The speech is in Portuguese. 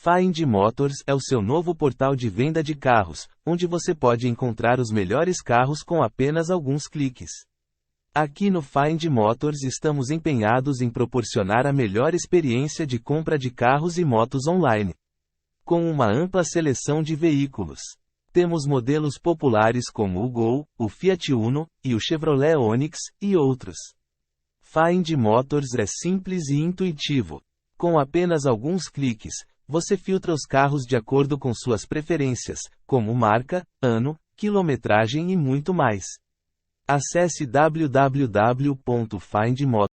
Find Motors é o seu novo portal de venda de carros, onde você pode encontrar os melhores carros com apenas alguns cliques. Aqui no Find Motors estamos empenhados em proporcionar a melhor experiência de compra de carros e motos online. Com uma ampla seleção de veículos. Temos modelos populares como o Gol, o Fiat Uno, e o Chevrolet Onix, e outros. Find Motors é simples e intuitivo. Com apenas alguns cliques, você filtra os carros de acordo com suas preferências, como marca, ano, quilometragem e muito mais. Acesse www.findmotors.com